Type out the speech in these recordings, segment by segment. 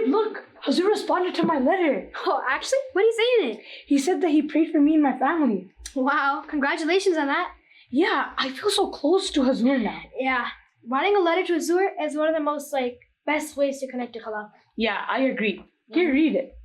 look! Huzoor responded to my letter. Oh, actually? What did he say in it? He said that he prayed for me and my family. Wow, congratulations on that. Yeah, I feel so close to Huzoor now. Yeah, writing a letter to Huzoor is one of the most, best ways to connect to Khilafat. Yeah, I agree. Here, read it.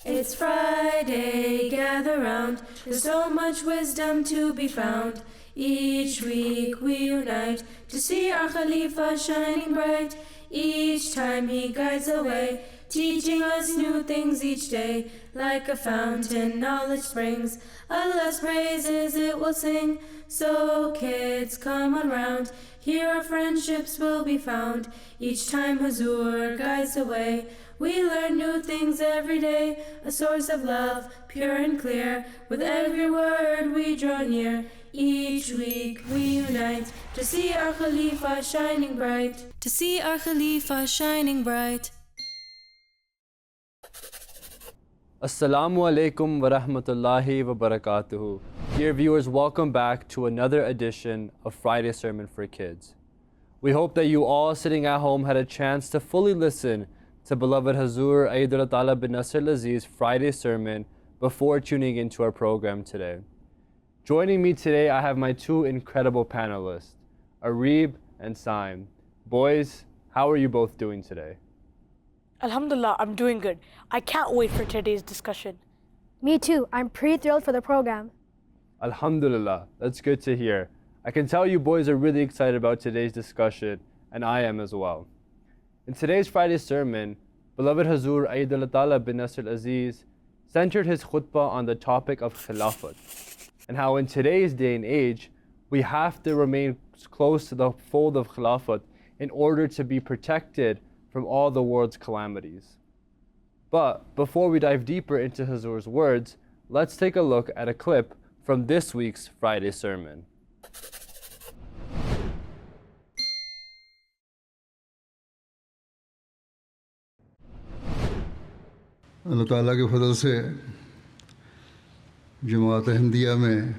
It's Friday, gather round. There's so much wisdom to be found. Each week we unite to see our Khalifa shining bright. Each time he guides the way, teaching us new things each day. Like a fountain, knowledge springs. Allah's praises it will sing. So kids, come on round. Here our friendships will be found. Each time Huzoor guides the way, we learn new things every day. A source of love, pure and clear. With every word we draw near. Each week we unite to see our Khalifa shining bright. To see our Khalifa shining bright. Assalamu alaikum wa rahmatullahi wa barakatuhu. Dear viewers, welcome back to another edition of Friday Sermon for Kids. We hope that you all sitting at home had a chance to fully listen to Beloved Huzoor Aidul Ta'ala bin Nasr al-Aziz's Friday Sermon before tuning into our program today. Joining me today, I have my two incredible panelists, Arib and Saim. Boys, how are you both doing today? Alhamdulillah, I'm doing good. I can't wait for today's discussion. Me too. I'm pretty thrilled for the program. Alhamdulillah, that's good to hear. I can tell you boys are really excited about today's discussion, and I am as well. In today's Friday sermon, Beloved Huzoor Aidul Ta'ala bin Nasr al-Aziz centered his khutbah on the topic of Khilafat, and how in today's day and age, we have to remain close to the fold of Khilafat in order to be protected from all the world's calamities. But before we dive deeper into Huzoor's words, let's take a look at a clip from this week's Friday sermon. Allah Ta'ala के फजल से जमात अहमदिया में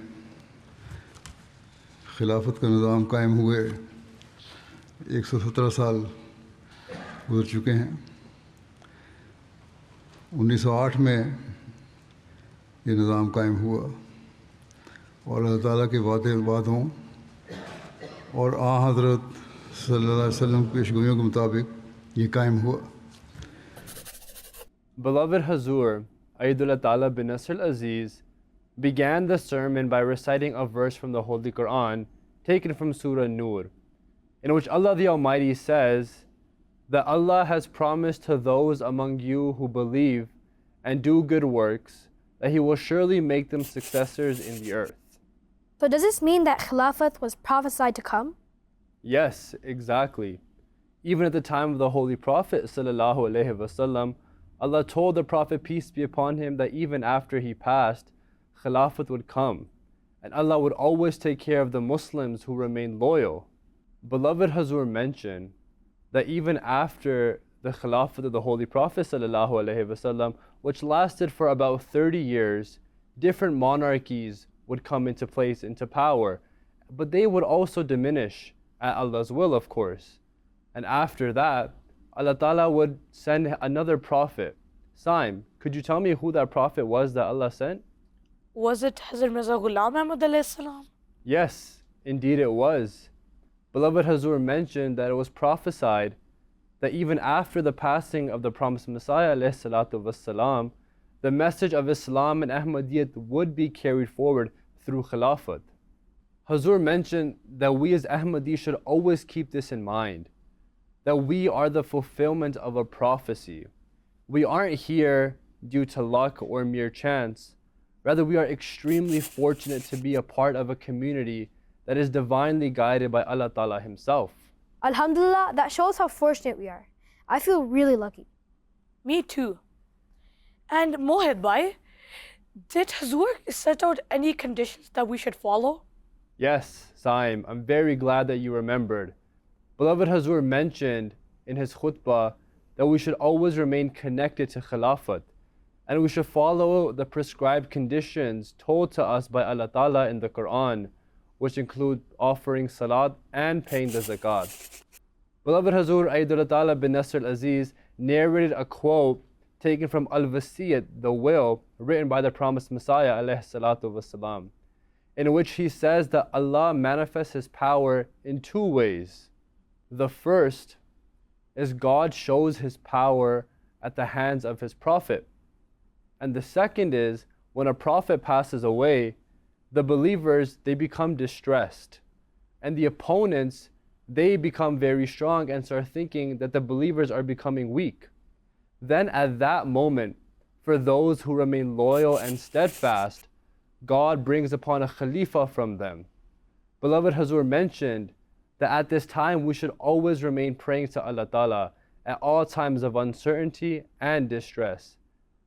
खिलाफत का निज़ाम कायम हुए 117 साल गुजर चुके हैं। 1908 में ये निज़ाम कायम हुआ और अल्लाह ताला के वादों और हज़रत सल्लल्लाहु अलैहि वसल्लम की पेशगोइयों के मुताबिक ये कायम हुआ। Beloved Huzoor Aidul Ta'ala bin Nasr al-Aziz began the sermon by reciting a verse from the Holy Quran taken from Surah Nur, in which Allah the Almighty says that Allah has promised to those among you who believe and do good works that He will surely make them successors in the earth. So does this mean that Khilafat was prophesied to come? Yes, exactly. Even at the time of the Holy Prophet sallallahu alaihi wasallam, Allah told the Prophet, peace be upon him, that even after he passed, Khilafat would come, and Allah would always take care of the Muslims who remained loyal. Beloved Huzoor mentioned that even after the Khilafat of the Holy Prophet ﷺ, which lasted for about 30 years, different monarchies would come into place, into power, but they would also diminish at Allah's will, of course. And after that, Allah Ta'ala would send another prophet. Saim, could you tell me who that prophet was that Allah sent? Was it Hazrat Mirza Ghulam Ahmad alayhi salam? Yes, indeed it was. Beloved Huzoor mentioned that it was prophesied that even after the passing of the promised Messiah alayhi salatu wassalam, the message of Islam and Ahmadiyyat would be carried forward through Khilafat. Huzoor mentioned that we as Ahmadi should always keep this in mind, that we are the fulfillment of a prophecy. We aren't here due to luck or mere chance. Rather, we are extremely fortunate to be a part of a community that is divinely guided by Allah Ta'ala Himself. Alhamdulillah, that shows how fortunate we are. I feel really lucky. Me too. And Mohit bhai, did Huzoor set out any conditions that we should follow? Yes, Saim, I'm very glad that you remembered. Beloved Huzoor mentioned in his khutbah that we should always remain connected to Khilafat, and we should follow the prescribed conditions told to us by Allah Ta'ala in the Quran, which include offering salat and paying the zakat. Beloved Huzoor Aidullah Ta'ala bin Nasr al-Aziz narrated a quote taken from Al-Wasiyat, the will, written by the promised Messiah alayhi salatu wasalam, in which he says that Allah manifests His power in two ways. The first is God shows His power at the hands of His Prophet. And the second is when a Prophet passes away, the believers, they become distressed. And the opponents, they become very strong and start thinking that the believers are becoming weak. Then at that moment, for those who remain loyal and steadfast, God brings upon a Khalifa from them. Beloved Huzoor mentioned that at this time we should always remain praying to Allah Ta'ala at all times of uncertainty and distress.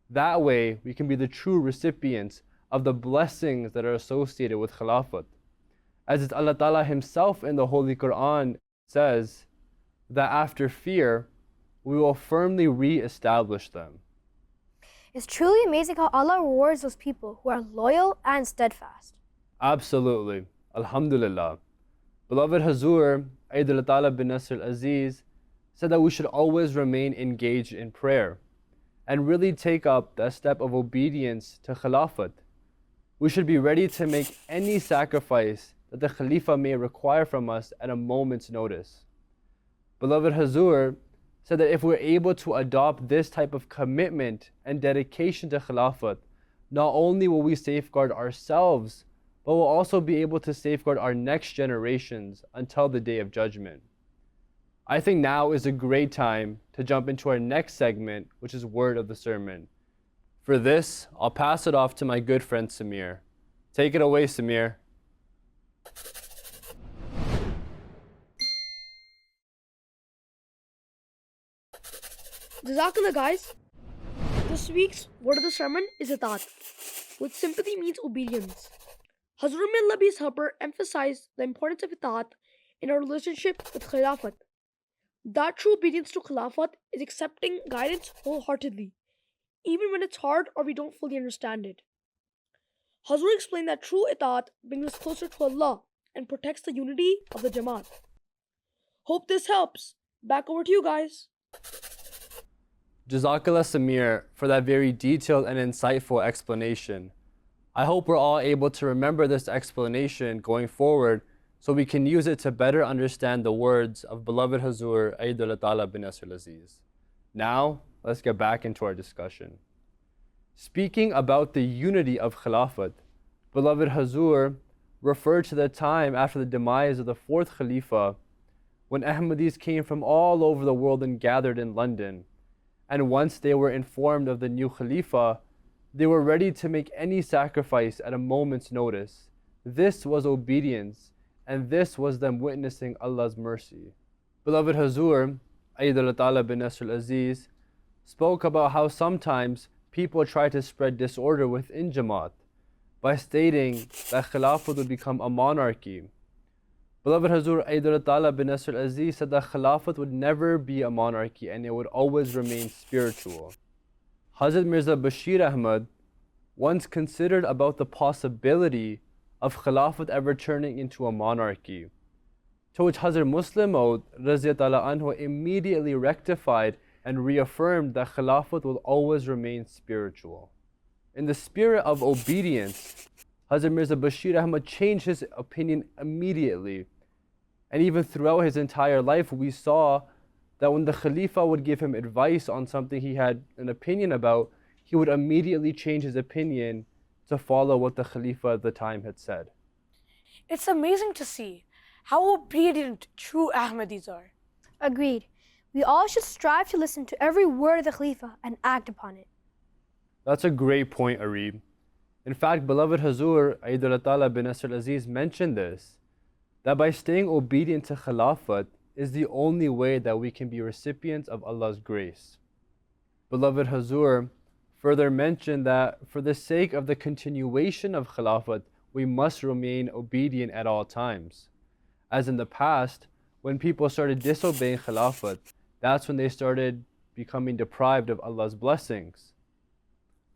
That way we can be the true recipients of the blessings that are associated with Khilafat. As it's Allah Ta'ala Himself in the Holy Quran says that after fear, we will firmly re-establish them. It's truly amazing how Allah rewards those people who are loyal and steadfast. Absolutely. Alhamdulillah. Beloved Huzoor Aidullah Ta'ala bin Nasr al-Aziz said that we should always remain engaged in prayer and really take up that step of obedience to Khilafat. We should be ready to make any sacrifice that the Khalifa may require from us at a moment's notice. Beloved Huzoor said that if we're able to adopt this type of commitment and dedication to Khilafat, not only will we safeguard ourselves, but we'll also be able to safeguard our next generations until the Day of Judgment. I think now is a great time to jump into our next segment, which is Word of the Sermon. For this, I'll pass it off to my good friend Samir. Take it away, Samir. Jazakallah, guys. This week's word of the sermon is itaat, which sympathy means obedience. Hazrat may Allah be his helper emphasized the importance of itaat in our relationship with Khilafat. That true obedience to Khilafat is accepting guidance wholeheartedly, even when it's hard or we don't fully understand it. Huzoor explained that true itaat brings us closer to Allah and protects the unity of the Jamaat. Hope this helps. Back over to you guys. Jazakallah Samir for that very detailed and insightful explanation. I hope we're all able to remember this explanation going forward so we can use it to better understand the words of beloved Huzoor Aidullah Ta'ala bin Nasr al-Aziz. Now, let's get back into our discussion. Speaking about the unity of Khilafat, beloved Huzoor referred to the time after the demise of the fourth Khalifa when Ahmadis came from all over the world and gathered in London. And once they were informed of the new Khalifa, they were ready to make any sacrifice at a moment's notice. This was obedience, and this was them witnessing Allah's mercy. Beloved Huzoor Aidullah Ta'ala bin Nasr al-Aziz spoke about how sometimes people try to spread disorder within Jamaat by stating that Khilafat would become a monarchy. Beloved Huzoor Aidullah Ta'ala bin Nasr al-Aziz said that Khilafat would never be a monarchy and it would always remain spiritual. Hazrat Mirza Bashir Ahmad once considered about the possibility of Khilafat ever turning into a monarchy, to which Hazrat Muslim Maud Raziyallahu anhu immediately rectified and reaffirmed that Khilafat will always remain spiritual. In the spirit of obedience, Hazrat Mirza Bashir Ahmad changed his opinion immediately. And even throughout his entire life, we saw that when the Khalifa would give him advice on something he had an opinion about, he would immediately change his opinion to follow what the Khalifa at the time had said. It's amazing to see how obedient true Ahmadis are. Agreed. We all should strive to listen to every word of the Khalifa and act upon it. That's a great point, Arib. In fact, beloved Huzoor Aidullah Ta'ala bin Nasr al-Aziz mentioned this, that by staying obedient to Khilafat is the only way that we can be recipients of Allah's grace. Beloved Huzoor further mentioned that for the sake of the continuation of Khilafat, we must remain obedient at all times. As in the past, when people started disobeying Khilafat, that's when they started becoming deprived of Allah's blessings.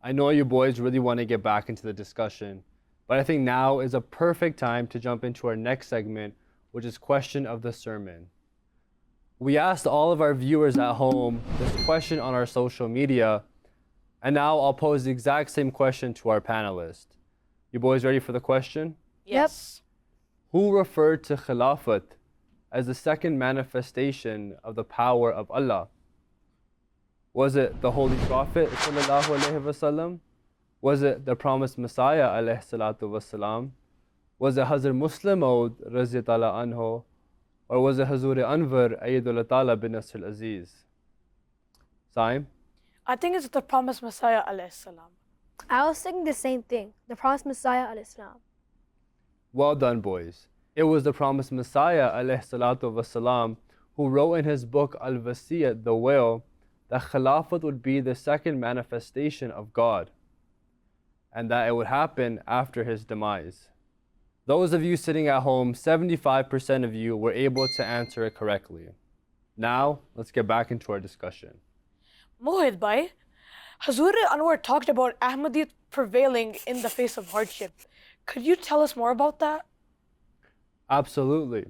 I know you boys really want to get back into the discussion, but I think now is a perfect time to jump into our next segment, which is Question of the Sermon. We asked all of our viewers at home this question on our social media, and now I'll pose the exact same question to our panelists. You boys ready for the question? Yes. Who referred to Khilafat as the second manifestation of the power of Allah? Was it the Holy Prophet sallallahu alaihi wasallam? Was it the promised Messiah alayhi salatu wasalam? Was it Hazrat Muslim Maud raziyallahu anhu? Or was it Huzoor Anwar Ayyadullah Ta'ala bin Nasr Aziz? Saim? I think it's the promised Messiah alayhi salam. I was thinking the same thing, the promised Messiah alayhi salam. Well done, boys. It was the promised Messiah alayhi salatu wasalam who wrote in his book Al-Wasiyat, the will, that Khilafat would be the second manifestation of God, and that it would happen after his demise. Those of you sitting at home, 75% of you were able to answer it correctly. Now, let's get back into our discussion. Mohit bhai, Huzoor Anwar talked about Ahmadiyyat prevailing in the face of hardship. Could you tell us more about that? Absolutely.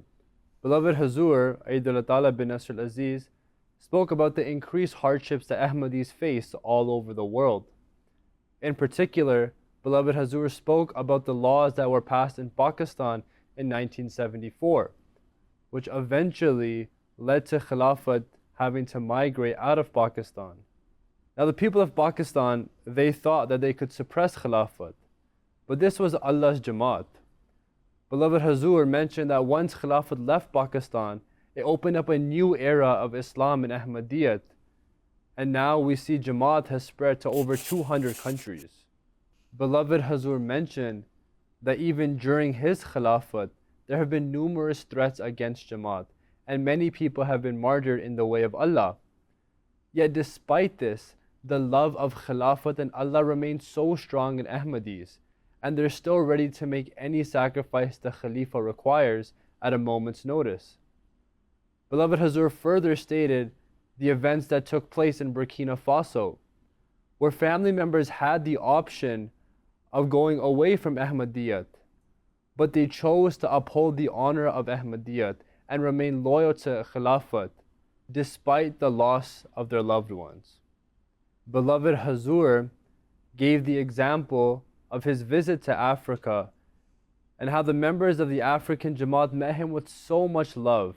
Beloved Huzoor Ayyadullah Ta'ala bin Nasr Aziz spoke about the increased hardships that Ahmadis face all over the world. In particular, Beloved Huzoor spoke about the laws that were passed in Pakistan in 1974, which eventually led to Khilafat having to migrate out of Pakistan. Now the people of Pakistan, they thought that they could suppress Khilafat, but this was Allah's Jamaat. Beloved Huzoor mentioned that once Khilafat left Pakistan, it opened up a new era of Islam and Ahmadiyyat, and now we see Jamaat has spread to over 200 countries. Beloved Huzoor mentioned that even during his Khilafat, there have been numerous threats against Jamaat, and many people have been martyred in the way of Allah. Yet despite this, the love of Khilafat and Allah remains so strong in Ahmadis, and they're still ready to make any sacrifice the Khalifa requires at a moment's notice. Beloved Huzoor further stated the events that took place in Burkina Faso, where family members had the option of going away from Ahmadiyyat, but they chose to uphold the honor of Ahmadiyyat and remain loyal to Khilafat despite the loss of their loved ones. Beloved Huzoor gave the example of his visit to Africa and how the members of the African Jamaat met him with so much love.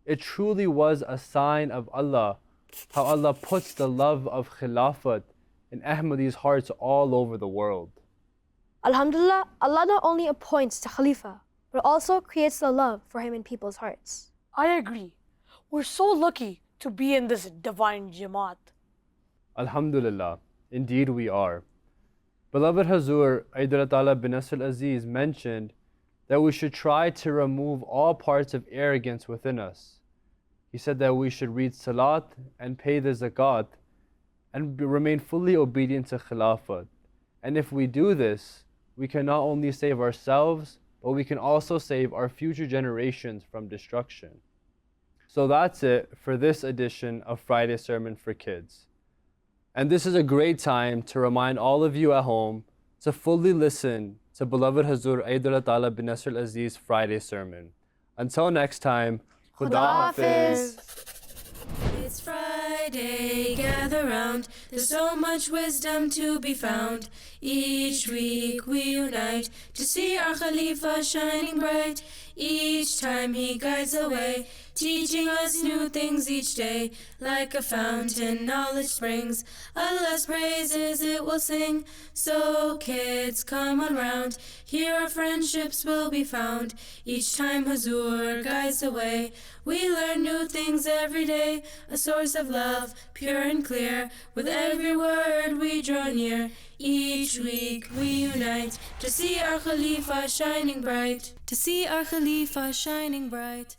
It truly was a sign of Allah, how Allah puts the love of Khilafat in Ahmadis' hearts all over the world. Alhamdulillah, Allah not only appoints the Khalifa, but also creates the love for him in people's hearts. I agree. We're so lucky to be in this divine Jamaat. Alhamdulillah, indeed we are. Beloved Huzoor Ayyadullah Ta'ala bin Nasr Aziz mentioned that we should try to remove all parts of arrogance within us. He said that we should read Salat and pay the Zakat and remain fully obedient to Khilafat. And if we do this, we can not only save ourselves, but we can also save our future generations from destruction. So that's it for this edition of Friday Sermon for Kids. And this is a great time to remind all of you at home to fully listen to Beloved Huzoor Ayyadullah Ta'ala bin Nasr Aziz Friday Sermon. Until next time, Khuda Hafiz. It's Friday, gather round. There's so much wisdom to be found. Each week we unite to see our Khalifa shining bright. Each time he guides the way, teaching us new things each day. Like a fountain, knowledge springs. Allah's praises it will sing. So kids, come on round. Here our friendships will be found. Each time Huzoor guides the way, we learn new things every day. A source of love, pure and clear. With every word we draw near. Each week we unite to see our Khalifa shining bright. To see our Khalifa shining bright.